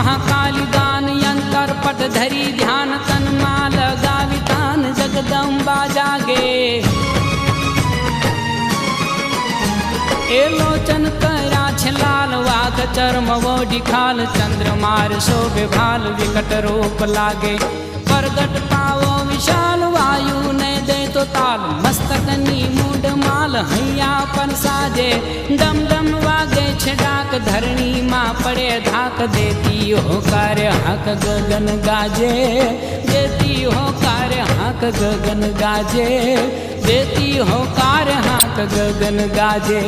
महाकाली दान यंत्र पट धरी ध्यान तन माल गावितान जगदम्बा जागे ए लोचन करा छलाल वाघ चर्म वोढी खाल चंद्रमार शोभे भाल विकट रूप लागे प्रगट पावो विशाल वायु ने दे तो ताल मस्तकनी मूड माल हैया पर साजे डम डम वागे छडाक धरणी मां पड़े धाक देती हो कार्य हक गगन गाजे देती हो कार्य हक गगन गाजे देती हो कार्य हक गगन गाजे।